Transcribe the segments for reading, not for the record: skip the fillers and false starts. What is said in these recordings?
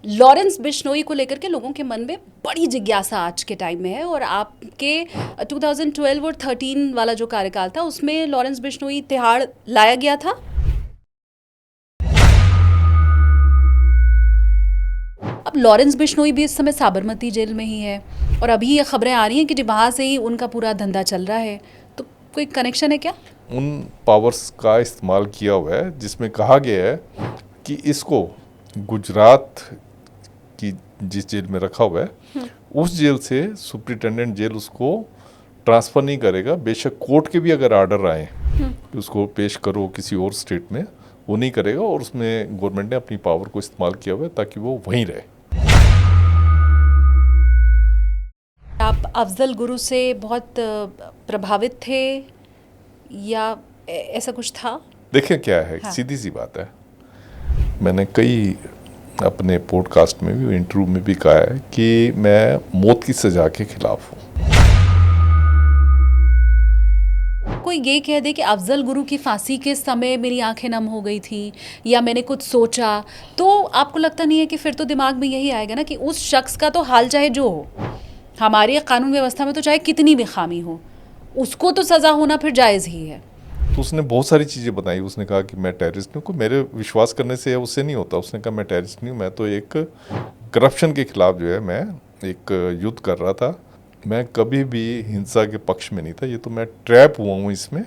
Lawrence Bishnoi को लेकर के लोगों के मन में बड़ी जिज्ञासा आज के टाइम में है और आपके 2012 और 13 वाला जो कार्यकाल था उसमें लॉरेंस बिश्नोई तिहाड़ लाया गया था। अब लॉरेंस बिश्नोई भी इस समय साबरमती जेल में ही है और अभी ये खबरें आ रही हैं कि वहाँ से ही उनका पूरा धंधा चल रहा है, तो कोई कनेक्शन है क्या? उन पावर्स का इस्तेमाल किया हुआ है जिसमें कहा गया है कि इसको गुजरात की जिस जेल में रखा हुआ है उस जेल से सुप्रिटेंडेंट जेल उसको ट्रांसफ़र नहीं करेगा, बेशक कोर्ट के भी अगर आर्डर आए कि उसको पेश करो किसी और स्टेट में, वो नहीं करेगा। और उसमें गवर्नमेंट ने अपनी पावर को इस्तेमाल किया हुआ है ताकि वो वहीं रहे। आप अफजल गुरु से बहुत प्रभावित थे या ऐसा कुछ था? देखिए क्या है, हाँ। सीधी सी बात है, मैंने कई अपने पॉडकास्ट में भी इंटरव्यू में भी कहा है कि मैं मौत की सज़ा के खिलाफ हूँ। कोई ये कह दे कि अफजल गुरु की फांसी के समय मेरी आंखें नम हो गई थी या मैंने कुछ सोचा, तो आपको लगता नहीं है कि फिर तो दिमाग में यही आएगा ना कि उस शख्स का तो हाल चाहे जो हो, हमारी कानून व्यवस्था में तो चाहे कितनी भी खामी हो, उसको तो सज़ा होना फिर जायज़ ही है। तो उसने बहुत सारी चीज़ें बताई। उसने कहा कि मैं टेररिस्ट हूँ, को मेरे विश्वास करने से उससे नहीं होता। उसने कहा मैं टेररिस्ट नहीं हूँ, मैं तो एक करप्शन के खिलाफ जो है मैं एक युद्ध कर रहा था, मैं कभी भी हिंसा के पक्ष में नहीं था, ये तो मैं ट्रैप हुआ हूँ इसमें,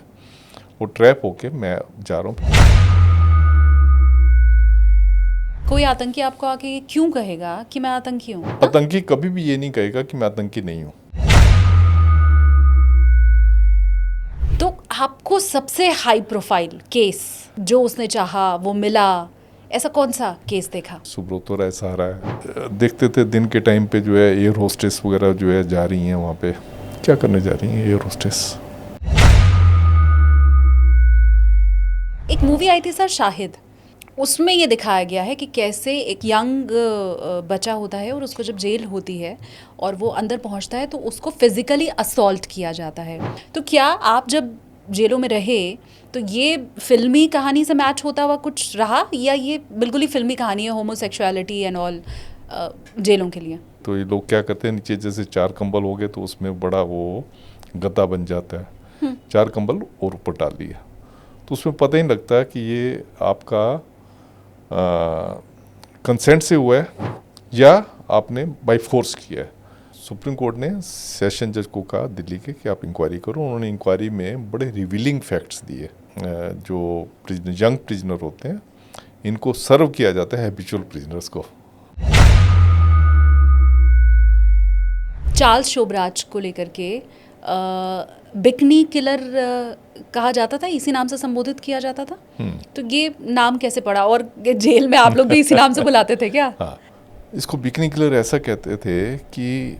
वो ट्रैप होके मैं जा रहा हूँ। कोई आतंकी आपको आके ये क्यों कहेगा कि मैं आतंकी हूँ? आतंकी कभी भी ये नहीं कहेगा कि मैं आतंकी नहीं हूँ। तो आपको सबसे हाई प्रोफाइल केस जो उसने चाहा वो मिला, ऐसा कौन सा केस देखा? सुब्रतो राय सहारा है, देखते थे दिन के टाइम पे जो है एयर होस्टेस वगैरह जो है जा रही हैं वहाँ पे, क्या करने जा रही हैं एयर होस्टेस। एक मूवी आई थी सर शाहिद, उसमें ये दिखाया गया है कि कैसे एक यंग बच्चा होता है और उसको जब जेल होती है और वो अंदर पहुंचता है तो उसको फिज़िकली असॉल्ट किया जाता है। तो क्या आप जब जेलों में रहे तो ये फिल्मी कहानी से मैच होता हुआ कुछ रहा या ये बिल्कुल ही फिल्मी कहानी है, होमोसेक्सुअलिटी एंड ऑल जेलों के लिए? तो ये लोग क्या करते हैं, नीचे जैसे 4 कंबल हो गए तो उसमें बड़ा वो गद्दा बन जाता है, 4 कंबल और ऊपर डाल दिया, तो उसमें पता ही नहीं लगता कि ये आपका कंसेंट से हुआ है या आपने बाय फोर्स किया है। सुप्रीम कोर्ट ने सेशन जज को कहा दिल्ली के कि आप इंक्वायरी करो। उन्होंने इंक्वायरी में बड़े रिवीलिंग फैक्ट्स दिए। जो यंग प्रिजनर होते हैं इनको सर्व किया जाता है हैबिचुअल प्रिजनर्स को। चार्ल्स शोबराज को लेकर के बिकनी किलर कहा जाता था, इसी नाम से संबोधित किया जाता था, तो ये नाम कैसे पड़ा और जेल में आप लोग भी इसी नाम से बुलाते थे क्या? हाँ, इसको बिकनी किलर ऐसा कहते थे कि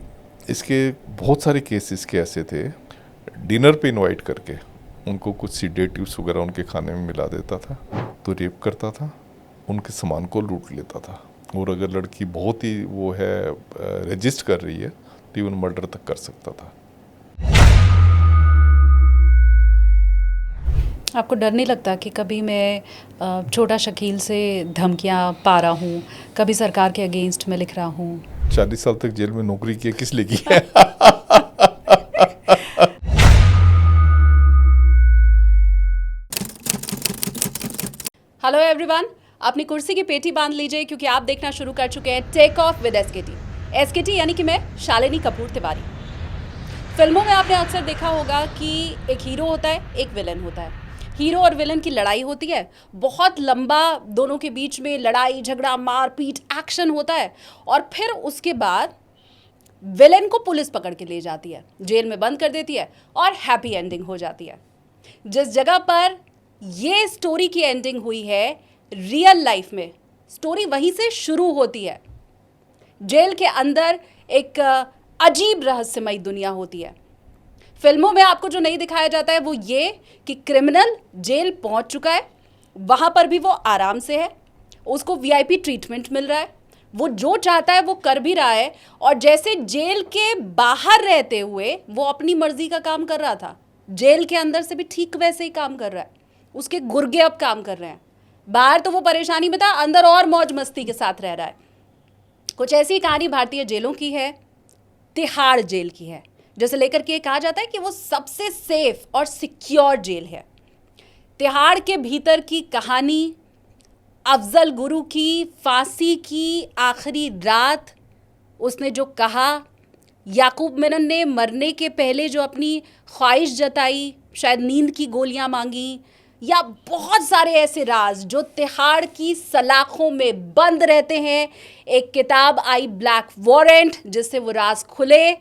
इसके बहुत सारे केसेस के ऐसे थे, डिनर पे इनवाइट करके उनको कुछ सीडेटिव्स वगैरह उनके खाने में मिला देता था, तो रेप करता था, उनके सामान को लूट लेता था, और अगर लड़की बहुत ही वो है रजिस्ट कर रही है तो इवन मर्डर तक कर सकता था। आपको डर नहीं लगता कि कभी मैं छोटा शकील से धमकियां पा रहा हूँ, कभी सरकार के अगेंस्ट में लिख रहा हूँ? 40 साल तक जेल में नौकरी की, किस लिए की है? हेलो एवरीवन, अपनी कुर्सी की पेटी बांध लीजिए क्योंकि आप देखना शुरू कर चुके हैं टेक ऑफ विद एसकेटी यानी कि मैं शालिनी कपूर तिवारी। फिल्मों में आपने अक्सर देखा होगा कि एक हीरो होता है, एक विलन होता है। हीरो और विलन की लड़ाई होती है, बहुत लंबा दोनों के बीच में लड़ाई झगड़ा मारपीट एक्शन होता है, और फिर उसके बाद विलन को पुलिस पकड़ के ले जाती है, जेल में बंद कर देती है और हैप्पी एंडिंग हो जाती है। जिस जगह पर ये स्टोरी की एंडिंग हुई है, रियल लाइफ में स्टोरी वहीं से शुरू होती है। जेल के अंदर एक अजीब रहस्यमयी दुनिया होती है। फिल्मों में आपको जो नहीं दिखाया जाता है वो ये कि क्रिमिनल जेल पहुंच चुका है, वहां पर भी वो आराम से है, उसको वीआईपी ट्रीटमेंट मिल रहा है, वो जो चाहता है वो कर भी रहा है, और जैसे जेल के बाहर रहते हुए वो अपनी मर्जी का काम कर रहा था, जेल के अंदर से भी ठीक वैसे ही काम कर रहा है। उसके गुर्गे अब काम कर रहे हैं। बाहर तो वो परेशानी में था, अंदर और मौज मस्ती के साथ रह रहा है। कुछ ऐसी कहानी भारतीय जेलों की है, तिहाड़ जेल की है, जिसे लेकर के कहा जाता है कि वो सबसे सेफ और सिक्योर जेल है। तिहाड़ के भीतर की कहानी, अफजल गुरु की फांसी की आखिरी रात, उसने जो कहा, याकूब मेनन ने मरने के पहले जो अपनी ख्वाहिश जताई, शायद नींद की गोलियां मांगी, या बहुत सारे ऐसे राज जो तिहाड़ की सलाखों में बंद रहते हैं। एक किताब आई ब्लैक वारंट, जिससे वो राज खुले,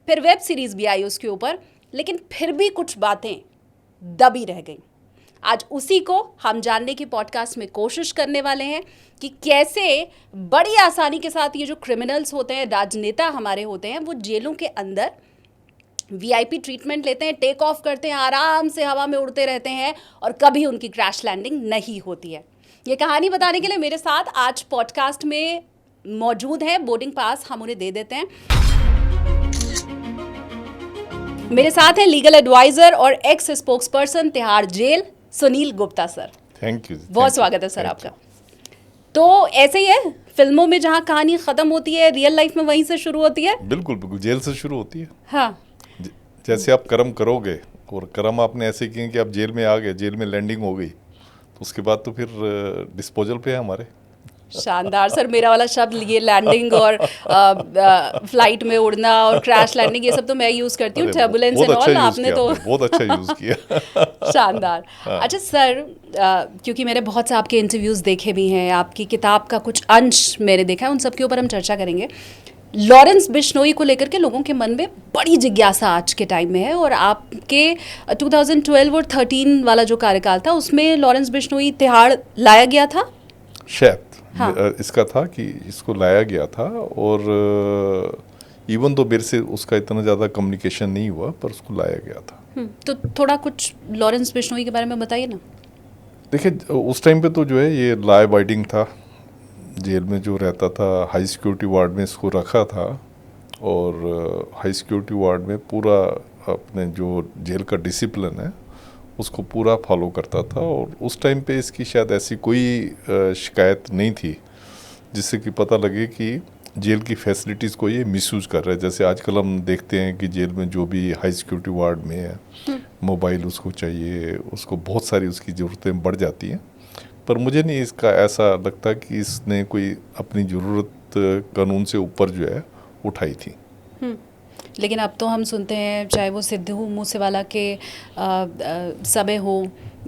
फिर वेब सीरीज भी आई उसके ऊपर, लेकिन फिर भी कुछ बातें दबी रह गई। आज उसी को हम जानने की पॉडकास्ट में कोशिश करने वाले हैं कि कैसे बड़ी आसानी के साथ ये जो क्रिमिनल्स होते हैं, राजनेता हमारे होते हैं, वो जेलों के अंदर वीआईपी ट्रीटमेंट लेते हैं, टेक ऑफ करते हैं, आराम से हवा में उड़ते रहते हैं और कभी उनकी क्रैश लैंडिंग नहीं होती है। ये कहानी बताने के लिए मेरे साथ आज पॉडकास्ट में मौजूद है, बोर्डिंग पास हम उन्हें दे देते हैं। मेरे साथ है लीगल एडवाइजर और ex spokesperson Tihar jail, Sunil Gupta sir. Thank you. बहुत स्वागत है सर आपका। तो ऐसे ही है, फिल्मों में जहाँ कहानी खत्म होती है, रियल लाइफ में वहीं से शुरू होती है। बिल्कुल बिल्कुल, जेल से शुरू होती है। हाँ, जैसे आप कर्म करोगे और कर्म आपने ऐसे किए कि आप जेल में आ गए, जेल में लैंडिंग हो गई, तो उसके बाद तो फिर डिस्पोजल पे है हमारे। शानदार सर। मेरा वाला शब्द ये लैंडिंग और फ्लाइट में उड़ना और क्रैश लैंडिंग, ये सब तो मैं यूज़ करती हूँ, टर्बुलेंस एंड ऑल। आपने तो बहुत अच्छा यूज़ किया। शानदार। अच्छा सर, क्योंकि मैंने बहुत से आपके इंटरव्यूज़ देखे भी हैं, आपकी किताब का कुछ अंश मैंने देखा है, उन सब के ऊपर हम चर्चा करेंगे। लॉरेंस बिश्नोई को लेकर के लोगों के मन में बड़ी जिज्ञासा आज के टाइम में है, और आपके 2012 और 13 वाला जो कार्यकाल था, उसमें लॉरेंस बिश्नोई तिहाड़ लाया गया था शायद। हाँ। इसका था कि इसको लाया गया था, और इवन तो मेरे से उसका इतना ज़्यादा कम्युनिकेशन नहीं हुआ, पर उसको लाया गया था। तो थोड़ा कुछ लॉरेंस बिश्नोई के बारे में बताइए ना। देखिए, उस टाइम पे तो जो है ये लॉ अबाइडिंग था, जेल में जो रहता था, हाई सिक्योरिटी वार्ड में इसको रखा था, और हाई सिक्योरिटी वार्ड में पूरा अपने जो जेल का डिसिप्लिन है उसको पूरा फॉलो करता था। और उस टाइम पे इसकी शायद ऐसी कोई शिकायत नहीं थी जिससे कि पता लगे कि जेल की फैसिलिटीज़ को ये मिसयूज़ कर रहा है। जैसे आजकल हम देखते हैं कि जेल में जो भी हाई सिक्योरिटी वार्ड में है, मोबाइल उसको चाहिए, उसको बहुत सारी उसकी ज़रूरतें बढ़ जाती हैं। पर मुझे नहीं इसका ऐसा लगता कि इसने कोई अपनी ज़रूरत कानून से ऊपर जो है उठाई थी। लेकिन अब तो हम सुनते हैं, चाहे वो सिद्धू मूसेवाला के समय हो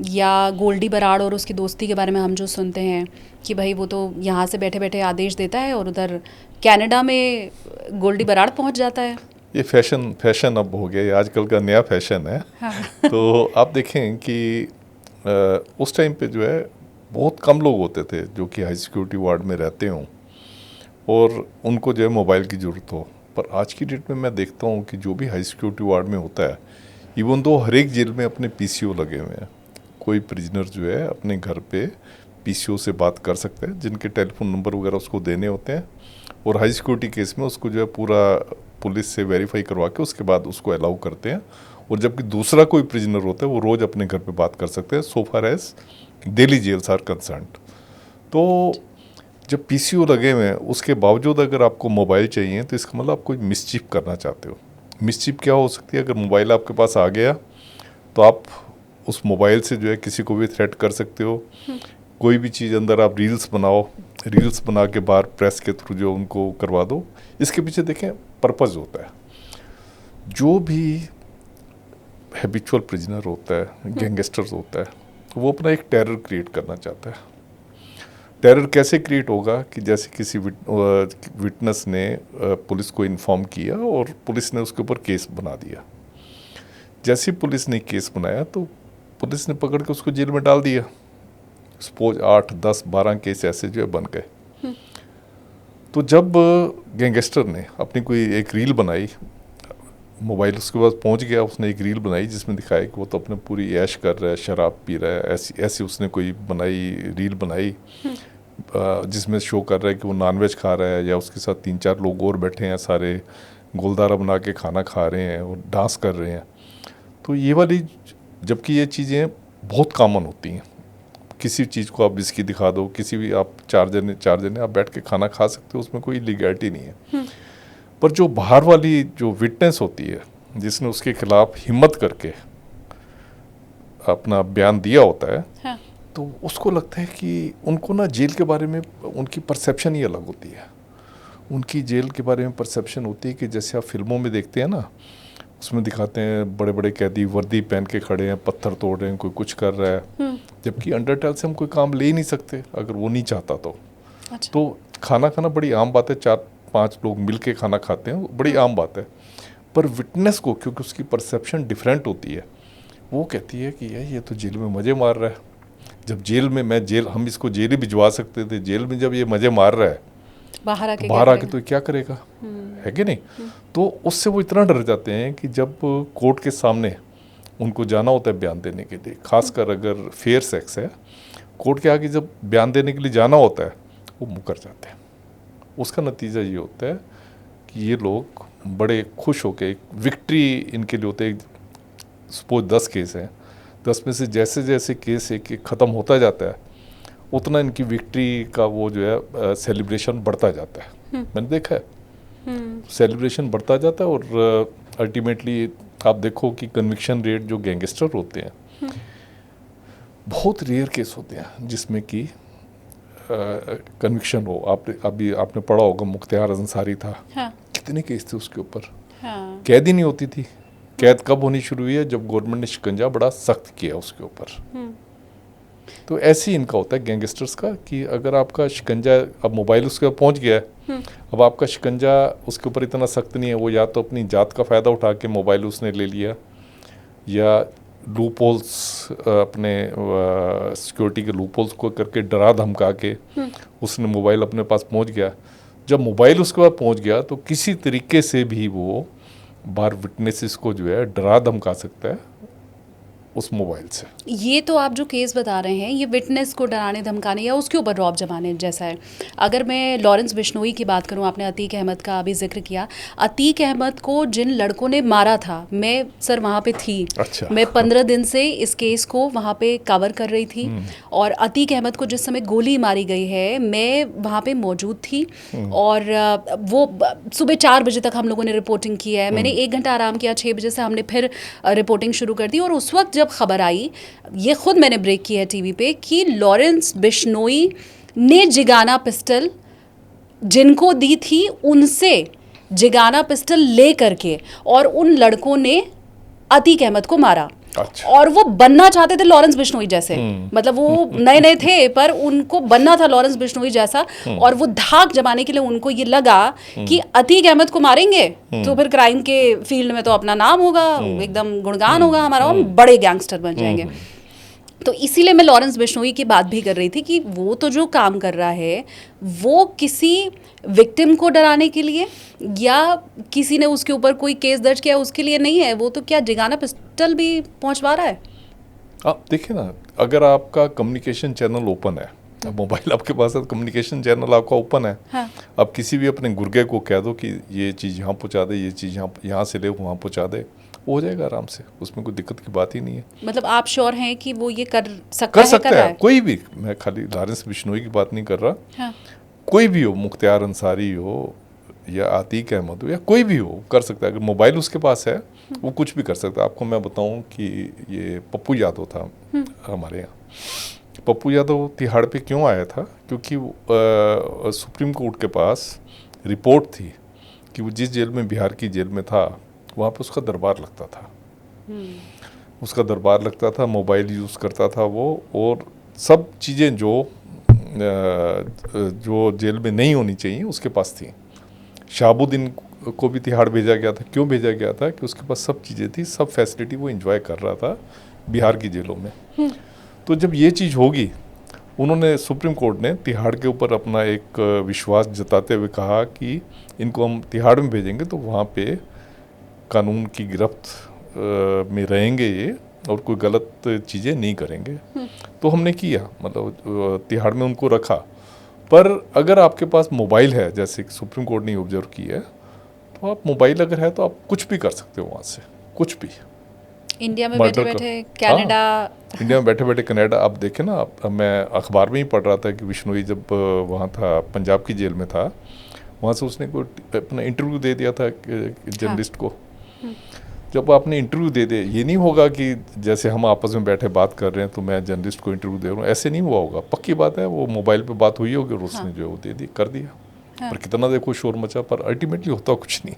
या गोल्डी बराड़ और उसकी दोस्ती के बारे में हम जो सुनते हैं कि भाई वो तो यहाँ से बैठे बैठे आदेश देता है और उधर कनाडा में गोल्डी बराड़ पहुँच जाता है। ये फैशन अब हो गया, ये आजकल का नया फैशन है। हाँ। तो आप देखें कि उस टाइम पे जो है बहुत कम लोग होते थे जो कि हाई सिक्योरिटी वार्ड में रहते हों और उनको जो है मोबाइल की ज़रूरत हो। पर आज की डेट में मैं देखता हूँ कि जो भी हाई सिक्योरिटी वार्ड में होता है, इवन तो हर एक जेल में अपने पीसीओ लगे हुए हैं। कोई प्रिजनर जो है अपने घर पे पीसीओ से बात कर सकते हैं, जिनके टेलीफोन नंबर वगैरह उसको देने होते हैं, और हाई सिक्योरिटी केस में उसको जो है पूरा पुलिस से वेरीफाई करवा के उसके बाद उसको अलाउ करते हैं। और जबकि दूसरा कोई प्रिजनर होता है वो रोज़ अपने घर पे बात कर सकते हैं, so far as Delhi jails are concerned. तो जब पीसीओ लगे हुए हैं उसके बावजूद अगर आपको मोबाइल चाहिए तो इसका मतलब आप कोई मिसचीफ करना चाहते हो। मिसचीफ क्या हो सकती है? अगर मोबाइल आपके पास आ गया तो आप उस मोबाइल से जो है किसी को भी थ्रेट कर सकते हो। कोई भी चीज़ अंदर आप रील्स बनाओ, रील्स बना के बाहर प्रेस के थ्रू जो उनको करवा दो। इसके पीछे देखें पर्पज़ होता है। जो भी हैबिचुअल प्रिजनर होता है, गैंगस्टर्स होता है, वो अपना एक टेरर क्रिएट करना चाहता है। टेरर कैसे क्रिएट होगा कि जैसे किसी विटनेस ने पुलिस को इन्फॉर्म किया और पुलिस ने उसके ऊपर केस बना दिया। जैसे ही पुलिस ने केस बनाया तो पुलिस ने पकड़ के उसको जेल में डाल दिया। सपोज 8, 10, 12 केस ऐसे जो है बन गए। तो जब गैंगस्टर ने अपनी कोई एक रील बनाई, मोबाइल उसके पास पहुंच गया, उसने एक रील बनाई जिसमें दिखाया कि वो तो अपने पूरी ऐश कर रहा है, शराब पी रहा है, ऐसी उसने कोई रील बनाई जिसमें शो कर रहा है कि वो नॉनवेज खा रहा है, या उसके साथ 3-4 लोग और बैठे हैं, सारे गोलदारा बना के खाना खा रहे हैं और डांस कर रहे हैं। तो ये वाली, जबकि ये चीज़ें बहुत कॉमन होती हैं, किसी चीज़ को आप बिस्की दिखा दो, किसी भी आप चार जने आप बैठ के खाना खा सकते हो, उसमें कोई लीगैलिटी नहीं है। पर जो बाहर वाली जो विटनेस होती है, जिसने उसके खिलाफ हिम्मत करके अपना बयान दिया होता है, हाँ। तो उसको लगता है कि उनको ना जेल के बारे में उनकी परसेप्शन ही अलग होती है। उनकी जेल के बारे में परसेप्शन होती है कि जैसे आप फिल्मों में देखते हैं ना, उसमें दिखाते हैं बड़े बड़े कैदी वर्दी पहन के खड़े हैं, पत्थर तोड़ रहे हैं, कोई कुछ कर रहा है, जबकि अंडरटेल से हम कोई काम ले ही नहीं सकते अगर वो नहीं चाहता तो। अच्छा। तो खाना खाना बड़ी आम बात है, 4-5 लोग मिल के खाना खाते हैं, बड़ी आम बात है। पर विटनेस को, क्योंकि उसकी परसेप्शन डिफरेंट होती है, वो कहती है कि ये तो जेल में मज़े मार रहा है। जब जेल में हम इसको जेल ही भिजवा सकते थे, जेल में जब ये मज़े मार रहा है, बाहर आके तो क्या करेगा, है कि नहीं। तो उससे वो इतना डर जाते हैं कि जब कोर्ट के सामने उनको जाना होता है बयान देने के लिए, खासकर अगर फेयर सेक्स है, कोर्ट के आगे जब बयान देने के लिए जाना होता है, वो मुकर जाते हैं। उसका नतीजा ये होता है कि ये लोग बड़े खुश होकर, एक विक्ट्री इनके लिए होते है। सपोज 10 केस हैं, 10 में से जैसे जैसे केस एक ख़त्म होता जाता है, उतना इनकी विक्ट्री का वो जो है सेलिब्रेशन बढ़ता जाता है। मैंने देखा है सेलिब्रेशन बढ़ता जाता है, और अल्टीमेटली आप देखो कि कन्विक्शन रेट जो गैंगस्टर होते हैं, बहुत रेयर केस होते हैं जिसमें कि कन्विक्शन हो। आपने पढ़ा होगा, मुख्तियार अंसारी था, हाँ। कितने केस थे उसके ऊपर, हाँ। कैद ही नहीं होती थी। कैद कब होनी शुरू हुई है, जब गवर्नमेंट ने शिकंजा बड़ा सख्त किया उसके ऊपर। तो ऐसे ही इनका होता है गैंगस्टर्स का, कि अगर आपका शिकंजा, अब मोबाइल उसके ऊपर पहुंच गया है, अब आपका शिकंजा उसके ऊपर इतना सख्त नहीं है, वो या तो अपनी जात का फ़ायदा उठा के मोबाइल उसने ले लिया, या लूप होल्स अपने सिक्योरिटी के लूप होल्स को करके डरा धमका के उसने मोबाइल अपने पास पहुंच गया। जब मोबाइल उसके पास पहुंच गया, तो किसी तरीके से भी वो बाहर विटनेसेस को जो है डरा धमका सकता है उस मोबाइल से। ये तो आप जो केस बता रहे हैं, ये विटनेस को डराने धमकाने या उसके ऊपर रौब जमाने जैसा है। अगर मैं लॉरेंस बिश्नोई की बात करूं, आपने अतीक अहमद का अभी जिक्र किया। अतीक अहमद को जिन लड़कों ने मारा था, मैं सर वहाँ पे थी। अच्छा। मैं 15 दिन से इस केस को वहाँ पे कवर कर रही थी, और अतीक अहमद को जिस समय गोली मारी गई है, मैं वहाँ पे मौजूद थी। और वो सुबह 4 बजे तक हम लोगों ने रिपोर्टिंग की है। मैंने 1 घंटा आराम किया, 6 बजे से हमने फिर रिपोर्टिंग शुरू कर दी। और उस वक्त जब खबर आई, ये खुद मैंने ब्रेक की है टीवी पे, कि लॉरेंस बिश्नोई ने जिगाना पिस्टल जिनको दी थी, उनसे जिगाना पिस्टल ले करके, और उन लड़कों ने अतीक अहमद को मारा। अच्छा। और वो बनना चाहते थे लॉरेंस बिश्नोई जैसे, मतलब वो नए नए थे, पर उनको बनना था लॉरेंस बिश्नोई जैसा। और वो धाक जमाने के लिए उनको ये लगा कि अतीक अहमद को मारेंगे तो फिर क्राइम के फील्ड में तो अपना नाम होगा, एकदम गुणगान होगा हमारा, हम बड़े गैंगस्टर बन जाएंगे। तो इसीलिए मैं लॉरेंस बिश्नोई की बात भी कर रही थी कि वो तो जो काम कर रहा है, वो किसी विक्टिम को डराने के लिए या किसी ने उसके ऊपर कोई केस दर्ज किया उसके लिए नहीं है। वो तो क्या जिगाना पिस्टल भी पहुंचवा रहा है। आप देखिए ना, अगर आपका कम्युनिकेशन चैनल ओपन है, मोबाइल आपके पास है, कम्युनिकेशन चैनल आपका ओपन है, हाँ। आप किसी भी अपने गुर्गे को कह दो कि ये चीज़ यहाँ पहुँचा दे, ये चीज़ यहाँ से ले वहाँ पहुँचा दे, हो जाएगा आराम से, उसमें कोई दिक्कत की बात ही नहीं है। मतलब आप श्योर हैं कि वो ये कर सकता है? कोई भी, मैं खाली लॉरेंस बिश्नोई की बात नहीं कर रहा। हाँ। कोई भी हो, मुख्तियार अंसारी हो या अतीक अहमद हो या कोई भी हो, कर सकता है। अगर मोबाइल उसके पास है, वो कुछ भी कर सकता है। आपको मैं बताऊं कि ये पप्पू यादव था हमारे यहाँ। पप्पू यादव तिहाड़ पे क्यों आया था? क्योंकि सुप्रीम कोर्ट के पास रिपोर्ट थी कि वो जिस जेल में, बिहार की जेल में था, वहाँ पे उसका दरबार लगता था। उसका दरबार लगता था, मोबाइल यूज़ करता था वो, और सब चीज़ें जो जेल में नहीं होनी चाहिए उसके पास थी। शहाबुद्दीन को भी तिहाड़ भेजा गया था। क्यों भेजा गया था? कि उसके पास सब चीज़ें थी, सब फैसिलिटी वो एंजॉय कर रहा था बिहार की जेलों में। तो जब ये चीज़ होगी, उन्होंने, सुप्रीम कोर्ट ने तिहाड़ के ऊपर अपना एक विश्वास जताते हुए कहा कि इनको हम तिहाड़ में भेजेंगे तो वहाँ पे कानून की गिरफ्त में रहेंगे ये, और कोई गलत चीज़ें नहीं करेंगे। तो हमने किया, मतलब तिहाड़ में उनको रखा। पर अगर आपके पास मोबाइल है, जैसे सुप्रीम कोर्ट ने ऑब्जर्व किया है, तो आप मोबाइल अगर है तो आप कुछ भी कर सकते हो वहाँ से, कुछ भी। इंडिया में मर्डर बैठे बैठे कनाडा। इंडिया में बैठे बैठे कनाडा। आप देखें ना, अब मैं अखबार में ही पढ़ रहा था कि बिश्नोई जब वहाँ था, पंजाब की जेल में था, वहाँ से उसने कोई अपना इंटरव्यू दे दिया था जर्नलिस्ट को। जब आपने इंटरव्यू दे दे, ये नहीं होगा कि जैसे हम आपस में बैठे बात कर रहे हैं तो मैं जर्नलिस्ट को इंटरव्यू दे रहा हूँ, ऐसे नहीं हुआ होगा। पक्की बात है, वो मोबाइल पे बात हुई होगी और उसने जो है वो दे दी, कर दिया। पर कितना देखो शोर मचा, पर अल्टीमेटली होता कुछ नहीं।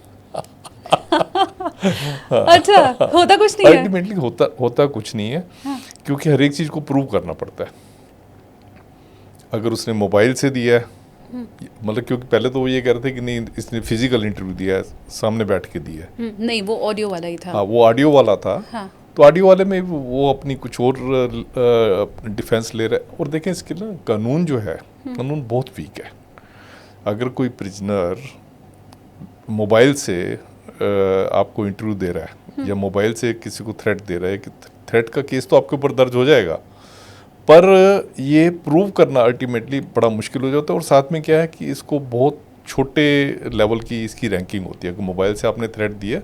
अच्छा, होता कुछ नहीं है। अल्टीमेटली होता कुछ नहीं है, क्योंकि हर एक चीज़ को प्रूव करना पड़ता है। अगर उसने मोबाइल से दिया है, मतलब क्योंकि पहले तो वो ये कह रहे थे कि नहीं इसने फिजिकल इंटरव्यू दिया है, सामने बैठ के दिया है। नहीं, वो ऑडियो वाला ही था। हाँ, वो ऑडियो वाला था। हाँ। तो ऑडियो वाले में वो अपनी कुछ और डिफेंस ले रहा है। और देखें इसके ना कानून जो है, कानून बहुत वीक है। अगर कोई प्रिजनर मोबाइल से आपको इंटरव्यू दे रहा है या मोबाइल से किसी को थ्रेट दे रहा है, कि थ्रेट का केस तो आपके ऊपर दर्ज हो जाएगा, पर ये प्रूव करना अल्टीमेटली बड़ा मुश्किल हो जाता है। और साथ में क्या है कि इसको बहुत छोटे लेवल की इसकी रैंकिंग होती है कि मोबाइल से आपने थ्रेट दिया,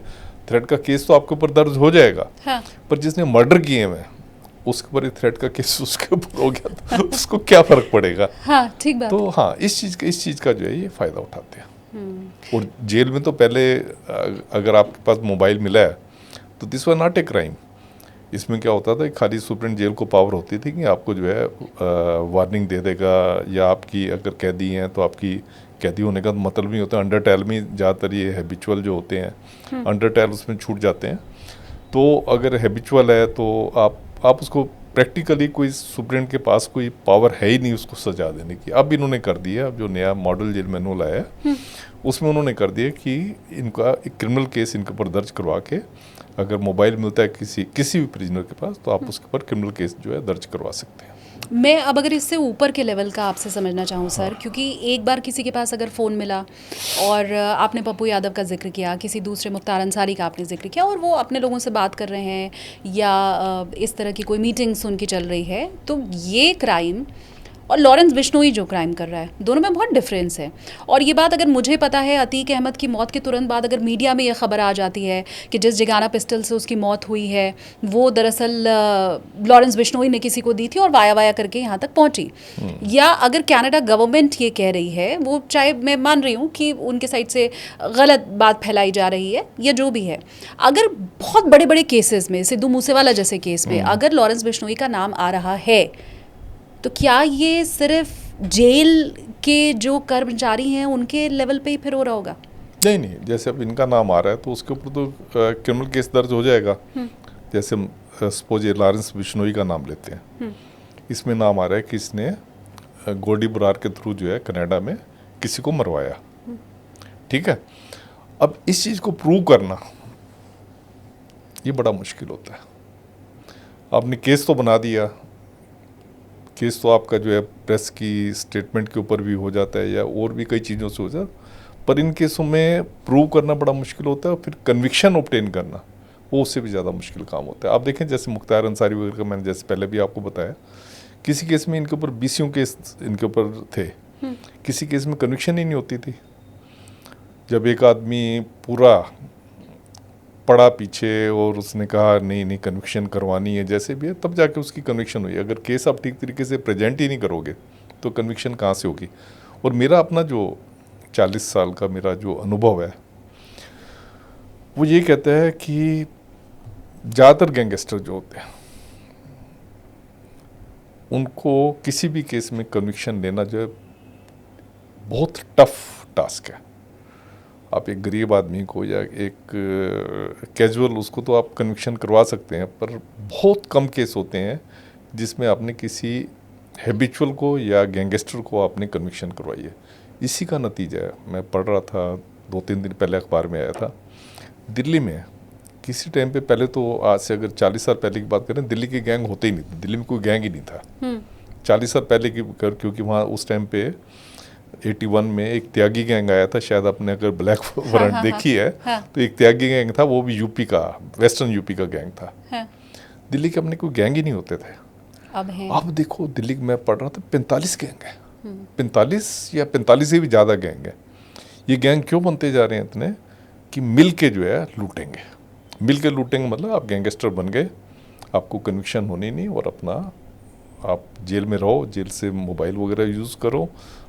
थ्रेट का केस तो आपके ऊपर दर्ज हो जाएगा। हाँ। पर जिसने मर्डर किए हैं उसके ऊपर थ्रेट का केस उसके ऊपर हो गया तो उसको क्या फर्क पड़ेगा। हाँ, ठीक बात। तो हाँ, इस चीज़ का जो है ये फ़ायदा उठाते हैं। और जेल में तो पहले अगर आपके पास मोबाइल मिला है तो this was not a crime. इसमें क्या होता था, खाली सुप्रीम जेल को पावर होती थी कि आपको जो है वार्निंग दे देगा, या आपकी अगर कैदी हैं तो आपकी कैदी होने का मतलब नहीं होता। अंडर ट्रायल में ज़्यादातर ये हैबिचुअल जो होते हैं, अंडर ट्रायल उसमें छूट जाते हैं। तो अगर हैबिचुअल है तो आप उसको प्रैक्टिकली, कोई सुप्रीम के पास कोई पावर है ही नहीं उसको सजा देने की। अब इन्होंने कर दिया, अब जो नया मॉडल जेल मैनुअल आया है उसमें उन्होंने कर दिया कि इनका एक क्रिमिनल केस इनके ऊपर दर्ज करवा के, अगर मोबाइल मिलता है किसी भी प्रिजनर के पास, तो आप उसके ऊपर क्रिमिनल केस जो है दर्ज करवा सकते हैं। मैं अब अगर इससे ऊपर के लेवल का आपसे समझना चाहूँ सर, क्योंकि एक बार किसी के पास अगर फ़ोन मिला और आपने पप्पू यादव का जिक्र किया, किसी दूसरे मुख्तार अंसारी का आपने जिक्र किया, और वो अपने लोगों से बात कर रहे हैं या इस तरह की कोई मीटिंग्स उनकी चल रही है, तो ये क्राइम और लॉरेंस बिश्नोई जो क्राइम कर रहा है, दोनों में बहुत डिफरेंस है। और ये बात अगर मुझे पता है, अतीक अहमद की मौत के तुरंत बाद अगर मीडिया में ये खबर आ जाती है कि जिस जिगाना पिस्टल से उसकी मौत हुई है वो दरअसल लॉरेंस बिश्नोई ने किसी को दी थी और वाया वाया करके यहाँ तक पहुँची, या अगर कनाडा गवर्नमेंट ये कह रही है, वो चाहे मैं मान रही हूँ कि उनके साइड से गलत बात फैलाई जा रही है या जो भी है, अगर बहुत बड़े बड़े केसेस में, सिद्धू मूसेवाला जैसे केस में अगर लॉरेंस बिश्नोई का नाम आ रहा है, तो क्या ये सिर्फ जेल के जो कर्मचारी हैं उनके लेवल पे ही फिर हो रहा होगा? नहीं, जैसे अब इनका नाम आ रहा है तो उसके ऊपर तो क्रिमिनल केस दर्ज हो जाएगा। जैसे सपोज ये लॉरेंस बिश्नोई का नाम लेते हैं, इसमें नाम आ रहा है कि इसने गोल्डी बरार के थ्रू जो है कनाडा में किसी को मरवाया। ठीक है, अब इस चीज़ को प्रूव करना ये बड़ा मुश्किल होता है। आपने केस तो बना दिया, केस तो आपका जो है प्रेस की स्टेटमेंट के ऊपर भी हो जाता है या और भी कई चीज़ों से हो जाता है, पर इन केसों में प्रूव करना बड़ा मुश्किल होता है। और फिर कन्विक्शन ऑब्टेन करना वो उससे भी ज़्यादा मुश्किल काम होता है। आप देखें जैसे मुख्तार अंसारी वगैरह का मैंने जैसे पहले भी आपको बताया, किसी केस में इनके ऊपर 20 केस इनके ऊपर थे, किसी केस में कन्विक्शन ही नहीं होती थी। जब एक आदमी पूरा पड़ा पीछे और उसने कहा नहीं कन्विक्शन करवानी है जैसे भी है, तब जाके उसकी कन्विक्शन हुई। अगर केस आप ठीक तरीके से प्रेजेंट ही नहीं करोगे तो कन्विक्शन कहाँ से होगी। और मेरा अपना जो 40 साल का मेरा जो अनुभव है वो ये कहता है कि ज़्यादातर गैंगस्टर जो होते हैं उनको किसी भी केस में कन्विक्शन लेना जो है बहुत टफ टास्क है। आप एक गरीब आदमी को या एक कैजुअल उसको तो आप कन्विक्शन करवा सकते हैं, पर बहुत कम केस होते हैं जिसमें आपने किसी हैबिचुअल को या गैंगस्टर को आपने कन्विक्शन करवाई है। इसी का नतीजा है, मैं पढ़ रहा था 2-3 दिन पहले अखबार में आया था, दिल्ली में किसी टाइम पे, पहले तो आज से अगर 40 साल पहले की बात करें, दिल्ली की गैंग होते ही नहीं थे, दिल्ली में कोई गैंग ही नहीं था 40 साल पहले की, क्योंकि वहाँ उस टाइम पे 81 में एक त्यागी गैंग आया था, शायद आपने अगर ब्लैक वारंट देखी है तो एक त्यागी गैंग था, वो भी यूपी का, वेस्टर्न यूपी का गैंग था। दिल्ली के अपने कोई गैंग ही नहीं होते थे। अब देखो दिल्ली में पढ़ रहा था 45 गैंग है, 45 या 45 से भी ज़्यादा गैंग है। ये गैंग क्यों बनते जा रहे हैं इतने कि मिल के जो है लूटेंगे, मिल के लूटेंगे मतलब आप गैंगस्टर बन गए, आपको कन्विक्शन होनी नहीं, और अपना आप जेल में रहो, जेल से मोबाइल वगैरह यूज़ करो,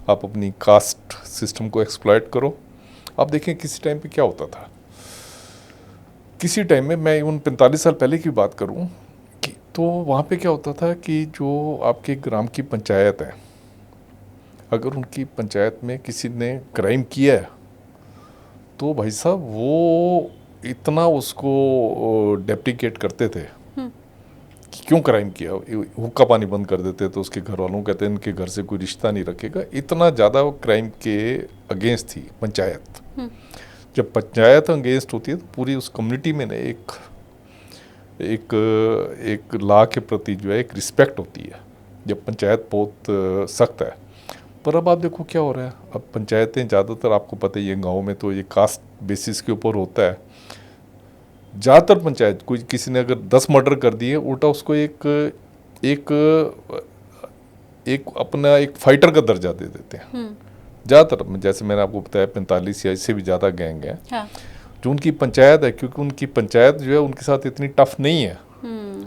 आप अपनी कास्ट सिस्टम को एक्सप्लॉइट करो। आप देखें किसी टाइम पे क्या होता था, किसी टाइम में मैं उन 45 साल पहले की बात करूं कि तो वहाँ पे क्या होता था कि जो आपके ग्राम की पंचायत है, अगर उनकी पंचायत में किसी ने क्राइम किया है तो भाई साहब वो इतना उसको डेप्रिकेट करते थे कि क्यों क्राइम किया, हुक्का पानी बंद कर देते तो उसके घर वालों को कहते हैं इनके घर से कोई रिश्ता नहीं रखेगा, इतना ज़्यादा वो क्राइम के अगेंस्ट थी पंचायत। जब पंचायत अगेंस्ट होती है तो पूरी उस कम्युनिटी में ना एक लॉ के प्रति जो है एक रिस्पेक्ट होती है, जब पंचायत बहुत सख्त है। पर अब आप देखो क्या हो रहा है, अब पंचायतें ज़्यादातर आपको पता ही है गाँव में तो ये कास्ट बेसिस के ऊपर होता है। ज़्यादातर पंचायत कोई किसी ने अगर 10 मर्डर कर दिए, उल्टा उसको एक अपना एक फाइटर का दर्जा दे देते हैं। ज़्यादातर जैसे मैंने आपको बताया 45 या इससे भी ज़्यादा गैंग हैं जो उनकी पंचायत है, क्योंकि उनकी पंचायत जो है उनके साथ इतनी टफ नहीं है,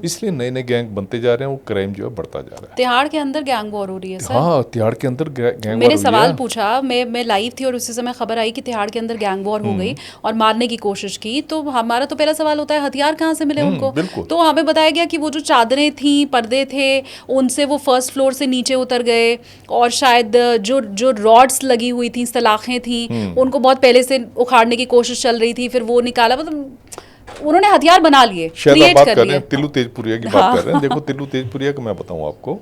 इसलिए नए नए गैंग बनते जा रहे हैं, वो क्राइम जो है बढ़ता जा रहा है। तिहाड़ के अंदर गैंग वॉर हो रही है सर? हाँ, तिहाड़ के अंदर गैंग मैंने सवाल पूछा, मैं लाइव थी और उसी समय खबर आई कि तिहाड़ के अंदर गैंग वॉर हो गई और मारने की कोशिश की। तो हमारा तो पहला सवाल होता है हथियार कहाँ से मिले उनको? तो हमें बताया गया कि वो जो चादरें थी, पर्दे थे, उनसे वो फर्स्ट फ्लोर से नीचे उतर गए, और शायद जो रॉड्स लगी हुई थी, सलाखें थी, उनको बहुत पहले से उखाड़ने की कोशिश चल रही थी, फिर वो निकाला, मतलब उन्होंने हथियार बना लिए, शायद आप बात कर रहे हैं तिल्लू तेजपुरिया की बात कर रहे हैं। देखो तिल्लू तेजपुरिया को मैं बताऊं आपको,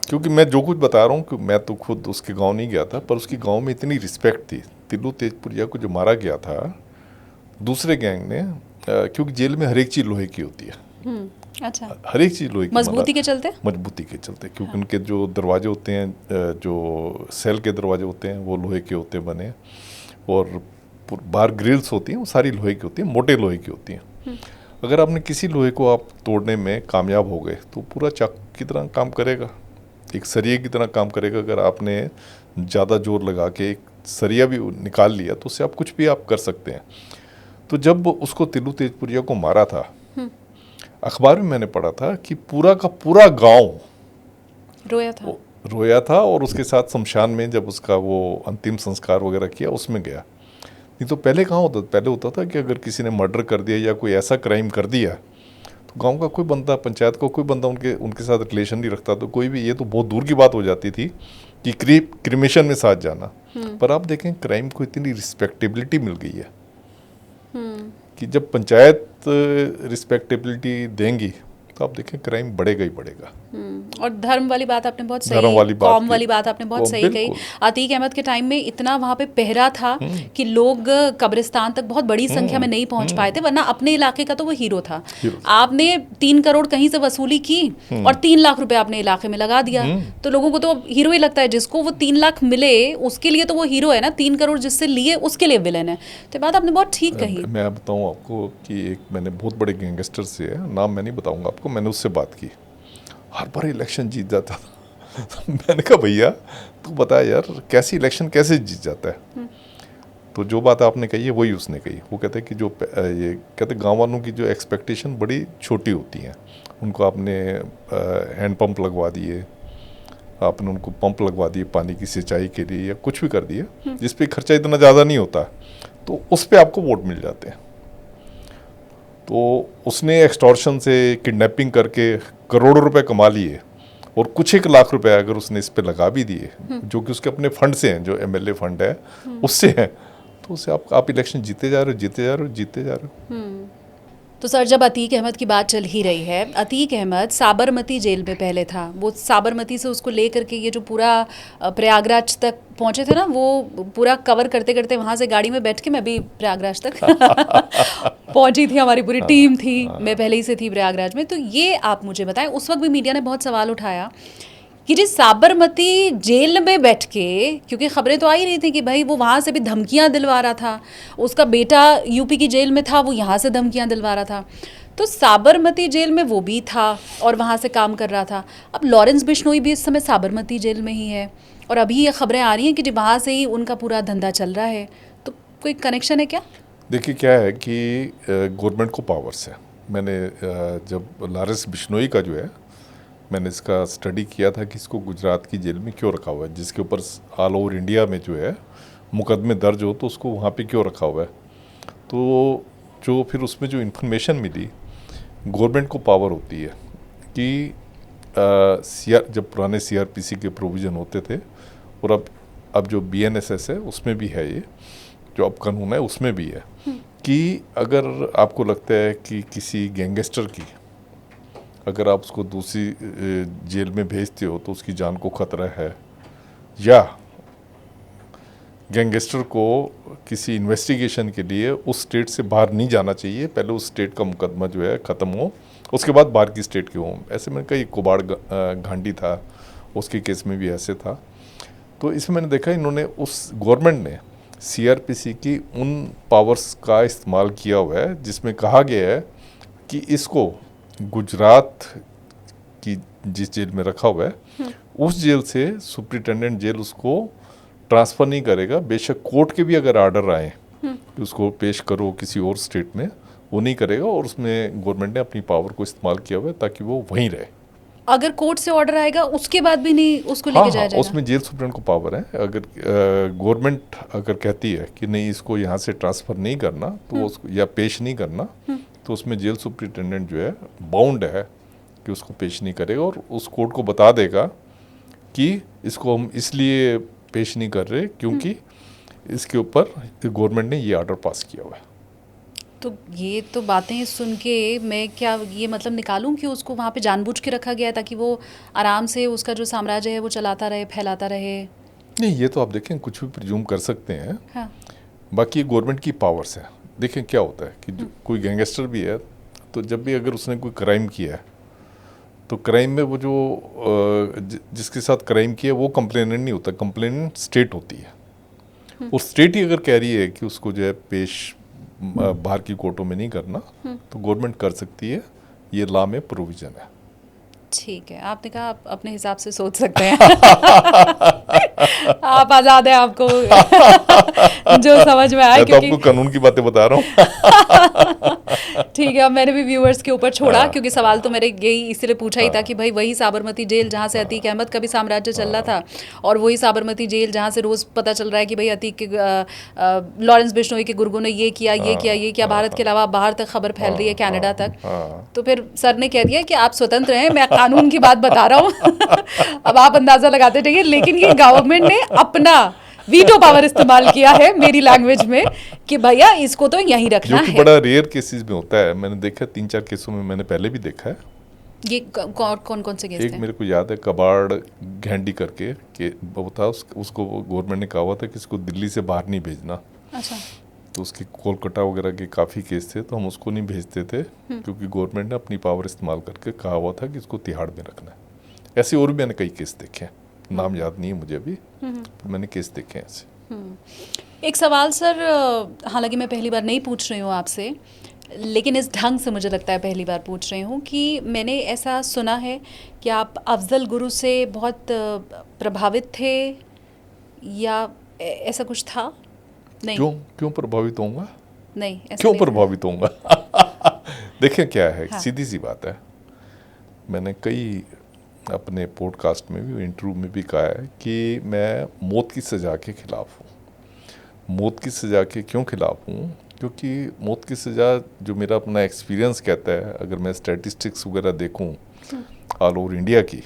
क्योंकि मैं जो कुछ बता रहा हूँ कि मैं तो खुद उसके गांव नहीं गया था, पर उसके गांव में इतनी रिस्पेक्ट थी। तिल्लू तेजपुरिया को जो मारा गया था दूसरे गैंग ने, क्योंकि जेल में हर एक चीज़ लोहे की होती है। अच्छा, हर एक चीज़ लोहे की, मजबूती के चलते क्योंकि उनके जो दरवाजे होते हैं, जो सेल के दरवाजे होते हैं वो लोहे के होते बने, और बाहर ग्रिल्स होती हैं वो सारी लोहे की होती हैं, मोटे लोहे की होती हैं। अगर आपने किसी लोहे को आप तोड़ने में कामयाब हो गए तो पूरा चाकू की तरह काम करेगा, एक सरिये की तरह काम करेगा। अगर आपने ज़्यादा जोर लगा के एक सरिया भी निकाल लिया तो उससे आप कुछ भी आप कर सकते हैं। तो जब उसको तिल्लू तेजपुरिया को मारा था, अखबार में मैंने पढ़ा था कि पूरा का पूरा गाँव रोया था, और उसके साथ शमशान में जब उसका वो अंतिम संस्कार वगैरह किया उसमें गया। नहीं तो पहले कहाँ होता था, पहले होता था कि अगर किसी ने मर्डर कर दिया या कोई ऐसा क्राइम कर दिया तो गांव का कोई बंदा, पंचायत का कोई बंदा उनके साथ रिलेशन नहीं रखता, तो कोई भी, ये तो बहुत दूर की बात हो जाती थी कि क्रिमेशन में साथ जाना। पर आप देखें क्राइम को इतनी रिस्पेक्टेबिलिटी मिल गई है कि जब पंचायत रिस्पेक्टेबिलिटी देंगी तो आप देखें क्राइम बढ़ेगा ही बढ़ेगा। और धर्म वाली बात आपने बहुत सही, कौम वाली बात आपने बहुत सही कही। अतीक अहमद के टाइम में इतना वहाँ पे पहरा था कि लोग कब्रिस्तान तक बहुत बड़ी संख्या में नहीं पहुँच पाए थे, वरना अपने इलाके का तो वो हीरो था। आपने 3 करोड़ कहीं से वसूली की और 3 लाख रुपए आपने इलाके में लगा दिया, तो लोगों को तो हीरो ही लगता है। जिसको वो 3 लाख मिले उसके लिए तो वो हीरो है ना, 3 करोड़ जिससे लिए उसके लिए विलन है। तो बात आपने बहुत ठीक कही। मैं बताऊँ आपको कि एक मैंने बहुत बड़े गैंगस्टर से है, नाम मैं नहीं बताऊँगा आपको, मैंने उससे बात की, हर बार इलेक्शन जीत जाता था। मैंने कहा भैया तू बता यार कैसी इलेक्शन कैसे जीत जाता है? तो जो बात आपने कही है वही उसने कही। वो कहते हैं कि जो ये कहते गांव वालों की जो एक्सपेक्टेशन बड़ी छोटी होती हैं, उनको आपने हैंड पंप लगवा दिए, आपने उनको पंप लगवा दिए पानी की सिंचाई के लिए, या कुछ भी कर दिए जिस पे खर्चा इतना ज़्यादा नहीं होता, तो उस पर आपको वोट मिल जाते हैं। तो उसने एक्सटॉर्शन से किडनैपिंग करके करोड़ों रुपए कमा लिए, और कुछ 1 लाख रुपए अगर उसने इस पे लगा भी दिए जो कि उसके अपने फंड से हैं, जो एमएलए फंड है उससे हैं, तो उससे आप इलेक्शन जीते जा रहे हो। तो सर जब अतीक अहमद की बात चल ही रही है, अतीक अहमद साबरमती जेल में पहले था, वो साबरमती से उसको ले करके ये जो पूरा प्रयागराज तक पहुंचे थे ना, वो पूरा कवर करते करते वहाँ से गाड़ी में बैठ के मैं भी प्रयागराज तक पहुंची थी, हमारी पूरी टीम थी, मैं पहले ही से थी प्रयागराज में। तो ये आप मुझे बताएं, उस वक्त भी मीडिया ने बहुत सवाल उठाया कि जी साबरमती जेल में बैठ के, क्योंकि खबरें तो आ ही रही थी कि भाई वो वहाँ से भी धमकियाँ दिलवा रहा था, उसका बेटा यूपी की जेल में था, वो यहाँ से धमकियाँ दिलवा रहा था, तो साबरमती जेल में वो भी था और वहाँ से काम कर रहा था। अब लॉरेंस बिश्नोई भी इस समय साबरमती जेल में ही है, और अभी ये खबरें आ रही हैं कि जी वहाँ से ही उनका पूरा धंधा चल रहा है। तो कोई कनेक्शन है क्या? देखिए क्या है कि गवर्नमेंट को पावर्स है। मैंने जब लॉरेंस बिश्नोई का जो है, मैंने इसका स्टडी किया था कि इसको गुजरात की जेल में क्यों रखा हुआ है, जिसके ऊपर ऑल ओवर इंडिया में जो है मुकदमे दर्ज हो, तो उसको वहाँ पे क्यों रखा हुआ है। तो जो फिर उसमें जो इन्फॉर्मेशन मिली, गवर्नमेंट को पावर होती है कि जब पुराने सीआरपीसी के प्रोविज़न होते थे, और अब जो बीएनएसएस है उसमें भी है, ये जो अब कानून है उसमें भी है कि अगर आपको लगता है कि किसी गैंगस्टर की अगर आप उसको दूसरी जेल में भेजते हो तो उसकी जान को खतरा है, या गैंगस्टर को किसी इन्वेस्टिगेशन के लिए उस स्टेट से बाहर नहीं जाना चाहिए, पहले उस स्टेट का मुकदमा जो है ख़त्म हो, उसके बाद बाहर की स्टेट के हों। ऐसे में कई कुबाड़ घांडी था, उसके केस में भी ऐसे था। तो इसमें मैंने देखा इन्होंने उस गवर्नमेंट ने सीआरपीसी की उन पावर्स का इस्तेमाल किया हुआ है जिसमें कहा गया है कि इसको गुजरात की जिस जेल में रखा हुआ है उस जेल से सुप्रिटेंडेंट जेल उसको ट्रांसफ़र नहीं करेगा, बेशक कोर्ट के भी अगर आर्डर आए कि उसको पेश करो किसी और स्टेट में, वो नहीं करेगा। और उसमें गवर्नमेंट ने अपनी पावर को इस्तेमाल किया हुआ है ताकि वो वहीं रहे। अगर कोर्ट से ऑर्डर आएगा उसके बाद भी नहीं उसको लेके जाया जाएगा? उसमें जेल सुप्रीम को पावर है। अगर गवर्नमेंट अगर कहती है कि नहीं इसको यहाँ से ट्रांसफ़र नहीं करना तो उसको या पेश नहीं करना, तो उसमें जेल सुप्रिटेंडेंट जो है बाउंड है कि उसको पेश नहीं करेगा, और उस कोर्ट को बता देगा कि इसको हम इसलिए पेश नहीं कर रहे क्योंकि इसके ऊपर गवर्नमेंट ने ये ऑर्डर पास किया हुआ है। तो ये तो बातें सुन के मैं क्या ये मतलब निकालूं कि उसको वहाँ पे जानबूझ के रखा गया है ताकि वो आराम से उसका जो साम्राज्य है वो चलाता रहे, फैलाता रहे? नहीं, ये तो आप देखें कुछ भी प्रिज्यूम कर सकते हैं। हाँ। बाकी गवर्नमेंट की पावर्स है। देखें क्या होता है कि कोई गैंगस्टर भी है तो जब भी अगर उसने कोई क्राइम किया है तो क्राइम में वो जो जिसके साथ क्राइम किया वो कंप्लेनेंट नहीं होता, कंप्लेनेंट स्टेट होती है। और स्टेट ही अगर कह रही है कि उसको जो है पेश बाहर की कोर्टों में नहीं करना, तो गवर्नमेंट कर सकती है, ये लॉ में प्रोविजन है। ठीक है, आपने कहा आप अपने हिसाब से सोच सकते हैं। आप आज़ाद हैं, आपको जो समझ में आए, क्योंकि तो आपको कानून की बातें बता रहा हूँ। ठीक है, अब मैंने भी व्यूअर्स के ऊपर छोड़ा क्योंकि सवाल तो मेरे यही इसलिए पूछा ही था कि भाई वही साबरमती जेल जहाँ से अतीक अहमद का भी साम्राज्य चल रहा था, और वही साबरमती जेल जहाँ से रोज़ पता चल रहा है कि भाई अतीक के लॉरेंस बिश्नोई के गुर्गों ने ये किया, ये किया, भारत के अलावा बाहर तक खबर फैल रही है, कनाडा तक। तो फिर सर ने कह दिया कि आप स्वतंत्र हैं, मैं कानून की बात बता रहा हूँ। अब आप अंदाजा लगाते रहिए, लेकिन ये गवर्नमेंट ने अपना वीटो पावर इस्तेमाल किया है मेरी लैंग्वेज में कि भैया इसको तो यहीं रखना है। जो कि बड़ा रेयर केसेस में होता है। मैंने देखा 3-4 केसों में, मैंने पहले भी देखा है। ये कौन कौन से केस थे? एक मेरे को याद है, कबाड़ घैंडी करके के वो था, उसको गवर्नमेंट ने कहा हुआ था कि इसको दिल्ली से बाहर नहीं भेजना। अच्छा। तो उसके कोलकाता वगैरह के काफ़ी केस थे, तो हम उसको नहीं भेजते थे क्योंकि गवर्नमेंट ने अपनी पावर इस्तेमाल करके कहा हुआ था कि इसको तिहाड़ में रखना है। ऐसे और भी मैंने कई केस देखे हैं, नाम याद नहीं है मुझे अभी, मैंने केस देखे हैं ऐसे। एक सवाल सर, हालांकि मैं पहली बार नहीं पूछ रही हूँ आपसे, लेकिन इस ढंग से मुझे लगता है पहली बार पूछ रही हूँ कि मैंने ऐसा सुना है कि आप अफजल गुरु से बहुत प्रभावित थे, या ऐसा कुछ था? नहीं। क्यों प्रभावित होऊंगा? नहीं, ऐसा क्यों नहीं प्रभावित होऊंगा? देखिए क्या है, हाँ। सीधी सी बात है, मैंने कई अपने पॉडकास्ट में भी, इंटरव्यू में भी कहा है कि मैं मौत की सज़ा के ख़िलाफ़ हूँ। मौत की सज़ा के क्यों ख़िलाफ़ हूँ? क्योंकि मौत की सज़ा, जो मेरा अपना एक्सपीरियंस कहता है, अगर मैं स्टैटिस्टिक्स वगैरह देखूँ ऑल ओवर इंडिया की,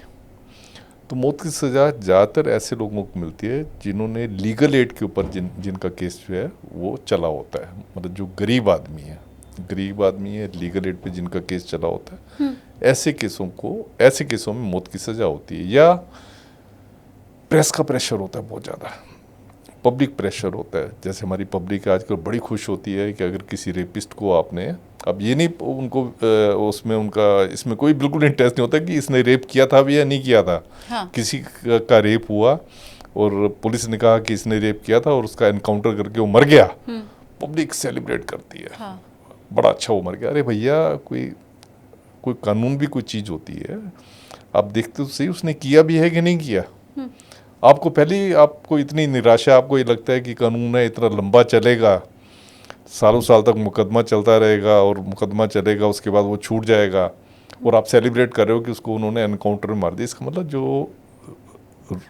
तो मौत की सज़ा ज़्यादातर ऐसे लोगों को मिलती है जिन्होंने लीगल एड के ऊपर जिनका केस जो है वो चला होता है। मतलब जो गरीब आदमी है, लीगल एड पे जिनका केस चला होता है, ऐसे केसों में मौत की सज़ा होती है। या प्रेस का प्रेशर होता है, बहुत ज़्यादा पब्लिक प्रेशर होता है। जैसे हमारी पब्लिक आजकल बड़ी खुश होती है कि अगर किसी रेपिस्ट को आपने, अब ये नहीं उनको इसमें कोई बिल्कुल इंटरेस्ट नहीं होता कि इसने रेप किया था भी या नहीं किया था। हाँ। किसी का रेप हुआ और पुलिस ने कहा कि इसने रेप किया था और उसका एनकाउंटर करके वो मर गया, पब्लिक सेलिब्रेट करती है। हाँ। बड़ा अच्छा वो मर गया। अरे भैया, कोई कानून भी कोई चीज़ होती है, आप देखते तो सही उसने किया भी है कि नहीं किया। आपको इतनी निराशा, आपको ये लगता है कि कानून है इतना लंबा चलेगा, सालों साल तक मुकदमा चलता रहेगा और मुकदमा चलेगा, उसके बाद वो छूट जाएगा और आप सेलिब्रेट कर रहे हो कि उसको उन्होंने एनकाउंटर में मार दिया। इसका मतलब जो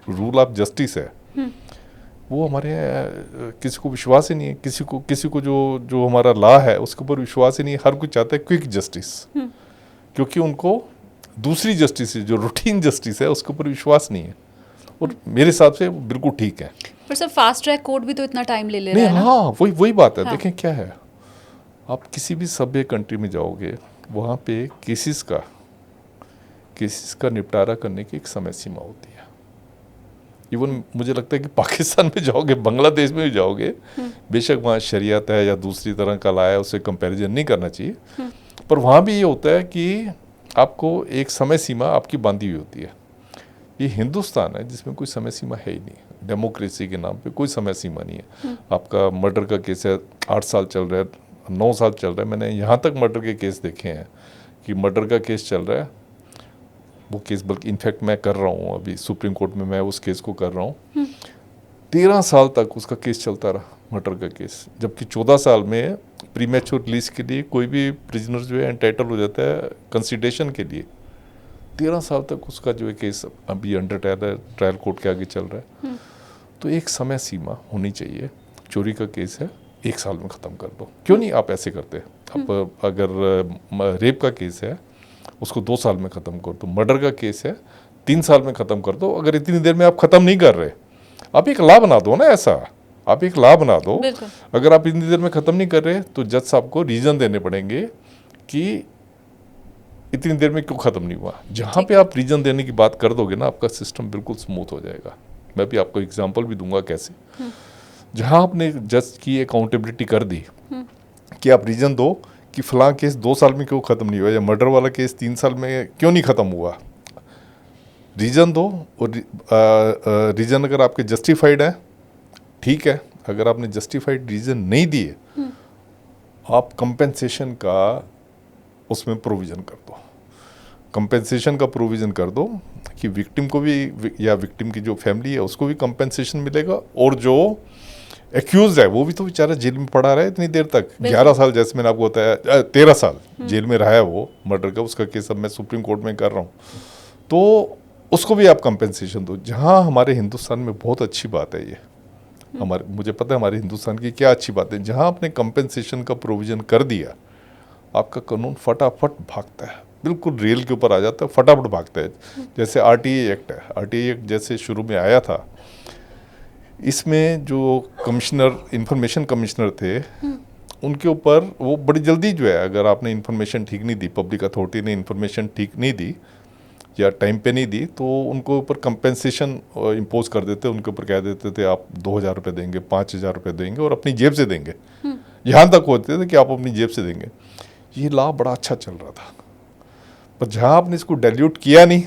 रूल ऑफ जस्टिस है वो हमारे किसी को विश्वास ही नहीं है, किसी को जो जो हमारा लॉ है उसके ऊपर विश्वास ही नहीं है। हर कोई चाहता है क्विक जस्टिस, क्योंकि उनको दूसरी जस्टिस जो रूटीन जस्टिस है उसके ऊपर विश्वास नहीं है, और मेरे हिसाब से बिल्कुल ठीक है। पर सर फास्ट ट्रैक कोर्ट भी तो इतना टाइम ले नहीं, रहा है ना। हाँ, वही बात है। हाँ। देखें क्या है, आप किसी भी सभ्य कंट्री में जाओगे वहाँ पे केसेस का निपटारा करने की एक समय सीमा होती है। इवन मुझे लगता है कि पाकिस्तान में जाओगे, बांग्लादेश में भी जाओगे, बेशक वहाँ शरीयत है या दूसरी तरह का ला है, उससे कंपैरिजन नहीं करना चाहिए, पर वहाँ भी ये होता है कि आपको एक समय सीमा आपकी बांधी हुई होती है। ये हिंदुस्तान है जिसमें कोई समय सीमा है ही नहीं। डेमोक्रेसी के नाम पे कोई समय सीमा नहीं है। आपका मर्डर का केस है, 8 साल चल रहा है, 9 साल चल रहा है। मैंने यहाँ तक मर्डर के केस देखे हैं कि मर्डर का केस चल रहा है, वो केस बल्कि इनफैक्ट मैं कर रहा हूँ अभी सुप्रीम कोर्ट में, मैं उस केस को कर रहा हूँ। 13 साल तक उसका केस चलता रहा, मर्डर का केस, जबकि 14 साल में प्रीमेच्योर रिलीज के लिए कोई भी प्रिजनर जो है एंटाइटल हो जाता है कंसिडरेशन के लिए। 13 साल तक उसका जो है केस अभी अंडर ट्रायल है, ट्रायल कोर्ट के आगे चल रहा है। तो एक समय सीमा होनी चाहिए। चोरी का केस है, 1 साल में ख़त्म कर दो, क्यों नहीं आप ऐसे करते? अब अगर रेप का केस है उसको 2 साल में ख़त्म कर दो, मर्डर का केस है 3 साल में ख़त्म कर दो। अगर इतनी देर में आप ख़त्म नहीं कर रहे, आप एक लॉ बना दो ना, ऐसा आप एक लॉ बना दो। अगर आप इतनी देर में ख़त्म नहीं कर रहे तो जज साहब को रीज़न देने पड़ेंगे कि इतनी देर में क्यों ख़त्म नहीं हुआ। जहाँ पे आप रीज़न देने की बात कर दोगे ना, आपका सिस्टम बिल्कुल स्मूथ हो जाएगा। मैं भी आपको एग्जांपल भी दूंगा कैसे। जहाँ आपने जज की अकाउंटेबिलिटी कर दी कि आप रीज़न दो कि फ़लाँ केस 2 साल में क्यों ख़त्म नहीं हुआ, या मर्डर वाला केस 3 साल में क्यों नहीं ख़त्म हुआ, रीज़न दो। और रीज़न अगर आपके जस्टिफाइड है, ठीक है। अगर आपने जस्टिफाइड रीज़न नहीं दिए, आप कंपेंसेशन का उसमें प्रोविज़न कर दो। कंपेंसेशन का प्रोविज़न कर दो कि विक्टिम को भी या विक्टिम की जो फैमिली है उसको भी कंपेंसेशन मिलेगा, और जो एक्यूज है वो भी तो बेचारा जेल में पड़ा रहा है इतनी देर तक। 11 साल जैसे मैंने आपको बताया, 13 साल जेल में रहा है वो मर्डर का। उसका केस अब मैं सुप्रीम कोर्ट में कर रहा हूँ, तो उसको भी आप कंपेंसेशन दो। जहाँ हमारे हिंदुस्तान में बहुत अच्छी बात है ये, मुझे पता है हमारे हिंदुस्तान की क्या अच्छी बात है, जहाँ आपने कंपेंसेशन का प्रोविज़न कर दिया, आपका कानून फटाफट भागता है, बिल्कुल रेल के ऊपर आ जाता है, फटाफट भागता है। जैसे RTA एक्ट है, RTA एक्ट जैसे शुरू में आया था, इसमें जो कमिश्नर, इंफॉर्मेशन कमिश्नर थे, उनके ऊपर वो बड़ी जल्दी जो है, अगर आपने इन्फॉर्मेशन ठीक नहीं दी, पब्लिक अथॉरिटी ने इन्फॉर्मेशन ठीक नहीं दी या टाइम पे नहीं दी, तो उनको ऊपर कंपेंसेशन इम्पोज कर देते, उनके ऊपर कह देते थे आप 2,000 रुपये देंगे, 5,000 रुपये देंगे और अपनी जेब से देंगे। यहाँ तक होते थे कि आप अपनी जेब से देंगे। ये लॉ बड़ा अच्छा चल रहा था, पर जहाँ आपने इसको डाइल्यूट किया नहीं,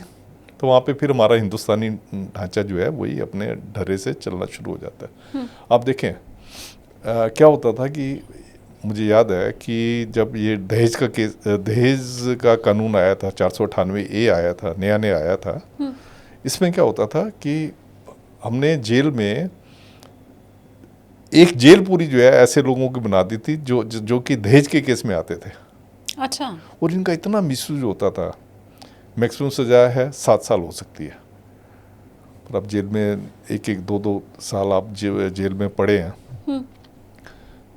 तो वहाँ पे फिर हमारा हिंदुस्तानी ढांचा जो है वही अपने ढर्रे से चलना शुरू हो जाता है। आप देखें क्या होता था कि मुझे याद है कि जब ये दहेज का कानून आया था, 498A आया था, नया आया था। इसमें क्या होता था कि हमने जेल में एक जेल पूरी जो है ऐसे लोगों की बना दी थी जो कि दहेज के केस में आते थे। अच्छा। और इनका इतना मिसयूज होता था। मैक्सिमम सजा है 7 साल हो सकती है, पर अब जेल में 1-1, 2-2 साल आप जेल में पड़े हैं।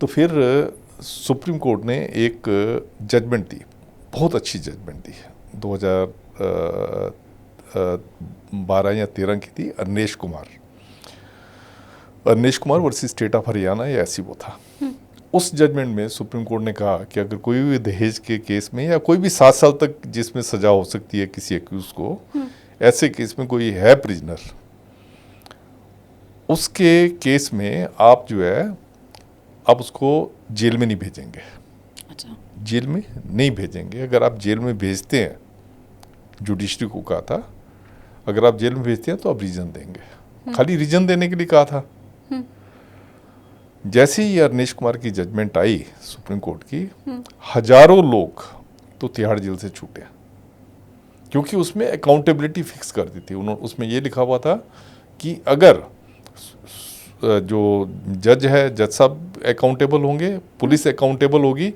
तो फिर सुप्रीम कोर्ट ने एक जजमेंट दी, बहुत अच्छी जजमेंट दी, 2012 या 13 की थी। Arnesh Kumar versus state of Haryana, या ऐसी वो था। उस जजमेंट में सुप्रीम कोर्ट ने कहा कि अगर कोई भी दहेज के केस में या कोई भी 7 साल तक जिसमें सजा हो सकती है किसी एक्यूज को, ऐसे केस में कोई है प्रिजनर, उसके केस में आप जो है आप उसको जेल में नहीं भेजेंगे। अच्छा। जेल में नहीं भेजेंगे। अगर आप जेल में भेजते हैं, जुडिशरी को कहा था, अगर आप जेल में भेजते हैं तो आप रीजन देंगे। खाली रीजन देने के लिए कहा था। जैसे ही अरनेश कुमार की जजमेंट आई सुप्रीम कोर्ट की, हजारों लोग तो तिहाड़ जेल से छूटे, क्योंकि उसमें अकाउंटेबिलिटी फिक्स कर दी थी उन्होंने। उसमें ये लिखा हुआ था कि अगर जो जज है, जज साहब अकाउंटेबल होंगे, पुलिस अकाउंटेबल होगी,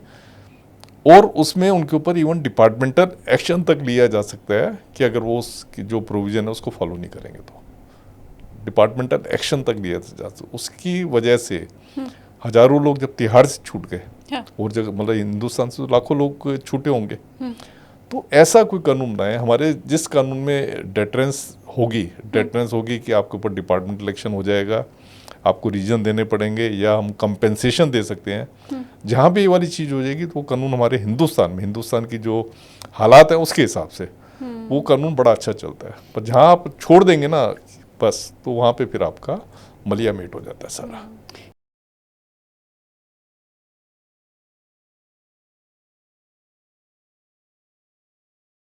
और उसमें उनके ऊपर इवन डिपार्टमेंटल एक्शन तक लिया जा सकता है कि अगर वो उसकी जो प्रोविज़न है उसको फॉलो नहीं करेंगे तो डिपार्टमेंटल एक्शन तक लिया जा सकता। उसकी वजह से हजारों लोग जब तिहाड़ से छूट गए, हाँ। और जगह मतलब हिंदुस्तान से तो लाखों लोग छूटे होंगे, तो ऐसा कोई कानून बनाए हमारे जिस कानून में डेटरेंस होगी कि आपके ऊपर डिपार्टमेंटल एक्शन हो जाएगा, आपको रीजन देने पड़ेंगे या हम कंपेंसेशन दे सकते हैं। जहाँ भी ये वाली चीज़ हो जाएगी तो वो कानून हमारे हिंदुस्तान की जो हालात है उसके हिसाब से वो कानून बड़ा अच्छा चलता है। पर जहाँ आप छोड़ देंगे ना बस, तो वहाँ पे फिर आपका मलिया मेट हो जाता है सारा।